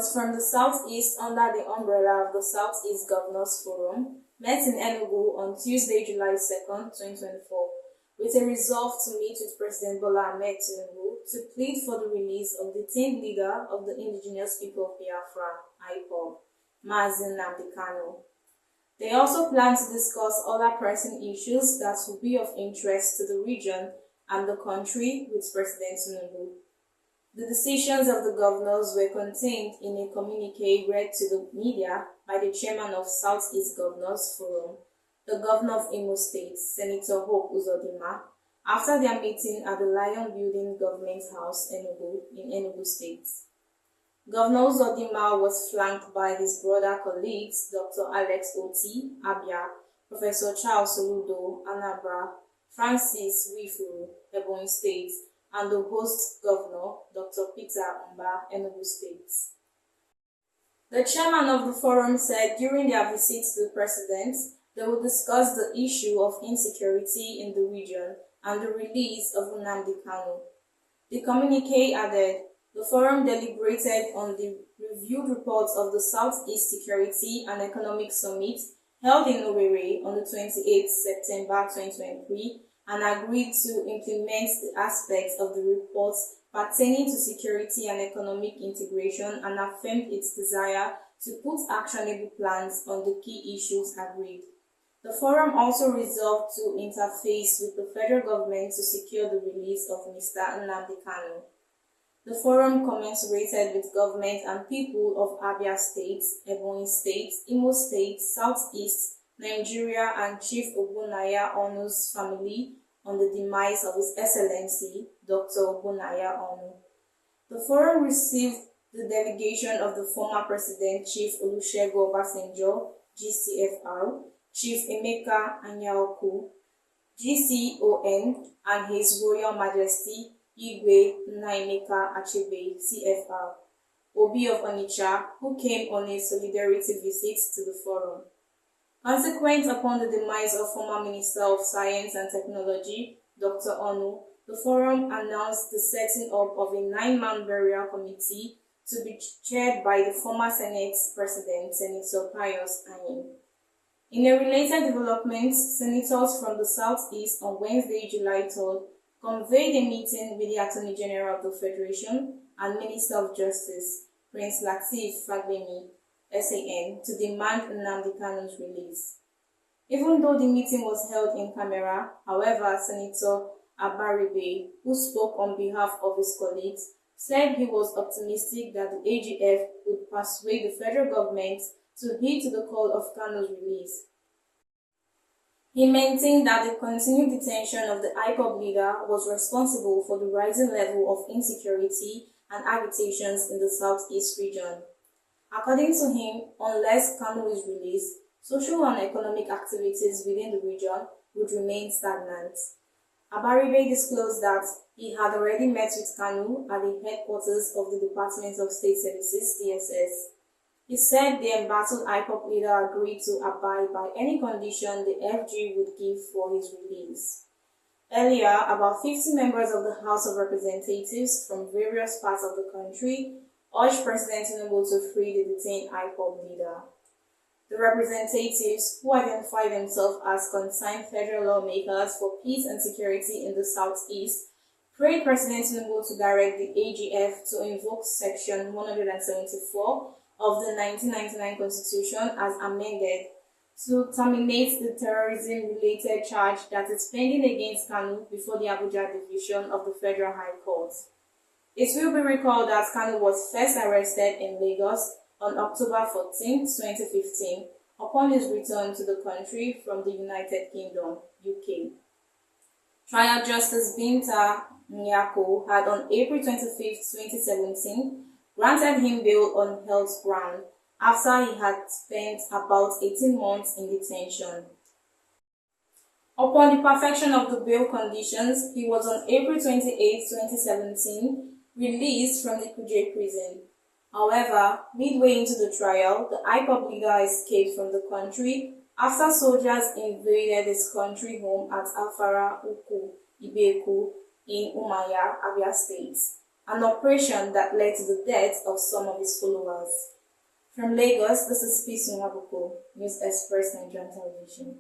senators from the Southeast under the umbrella of the Southeast Governors Forum met in Enugu on Tuesday, July 2nd, 2024, with a resolve to meet with President Bola Ahmed Tinubu to plead for the release of the detained leader of the indigenous people of Biafra, IPOB, Nnamdi Kanu. They also plan to discuss other pressing issues that will be of interest to the region and the country with President Tinubu. The decisions of the governors were contained in a communique read to the media by the chairman of Southeast Governors Forum, the governor of Imo State, Senator Hope Uzodinma, after their meeting at the Lion Building Government House, Enugu, in Enugu State. Governor Uzodinma was flanked by his brother colleagues Dr. Alex Oti, Abia, Professor Charles Soludo, Anambra, Francis Wifuru, Ebonyi State, and the host governor, Dr. Peter Mba, Enugu State. The chairman of the forum said during their visit to the president, they will discuss the issue of insecurity in the region and the release of Nnamdi Kanu. The communique added, the forum deliberated on the reviewed reports of the Southeast Security and Economic Summit held in Owerri on the 28th September 2023 and agreed to implement the aspects of the reports pertaining to security and economic integration and affirmed its desire to put actionable plans on the key issues agreed. The forum also resolved to interface with the federal government to secure the release of Mr. Nnamdi Kanu. The forum commiserated with government and people of Abia State, Ebonyi State, Imo State, Southeast, Nigeria, and Chief Ogbonnaya Onu's family on the demise of His Excellency, Dr. Ogbonnaya Onu. The forum received the delegation of the former President Chief Olusegun Obasanjo, GCFR, Chief Emeka Anyaoku, GCON, and His Royal Majesty Igwe Nnaemeka Achebe, CFR, Obi of Onitsha, who came on a solidarity visit to the forum. Consequent upon the demise of former Minister of Science and Technology, Dr. Onu, the forum announced the setting up of a 9-man burial committee to be chaired by the former Senate President, Senator Pius Anyim. In a related development, senators from the Southeast on Wednesday, July 3rd, convened a meeting with the Attorney General of the Federation and Minister of Justice, Prince Lateef Fagbemi, SAN, to demand Nnamdi Kanu's release. Even though the meeting was held in camera, however, Senator Abaribe, who spoke on behalf of his colleagues, said he was optimistic that the AGF would persuade the federal government to heed to the call of Kanu's release. He maintained that the continued detention of the IPOB leader was responsible for the rising level of insecurity and agitations in the Southeast region. According to him, unless Kanu is released, social and economic activities within the region would remain stagnant. Abaribe disclosed that he had already met with Kanu at the headquarters of the Department of State Services, DSS. He said the embattled IPOB leader agreed to abide by any condition the FG would give for his release. Earlier, about 50 members of the House of Representatives from various parts of the country urged President Tinubu to free the detained IPOB leader. The representatives, who identify themselves as concerned federal lawmakers for peace and security in the Southeast, prayed President Tinubu to direct the AGF to invoke Section 174 of the 1999 Constitution as amended to terminate the terrorism-related charge that is pending against Kanu before the Abuja Division of the Federal High Court. It will be recalled that Kanu was first arrested in Lagos on October 14, 2015, upon his return to the country from the United Kingdom, UK. Trial Justice Binta Nyako had on April 25, 2017, granted him bail on health grounds after he had spent about 18 months in detention. Upon the perfection of the bail conditions, he was on April 28, 2017, released from the Kuje prison. However, midway into the trial, the IPOB leader escaped from the country after soldiers invaded his country home at Alfara Uku, Ibeku, in Umaya, Abia State. an operation that led to the death of some of his followers. From Lagos, this is Peace Nwabuko, News Express Nigerian Television.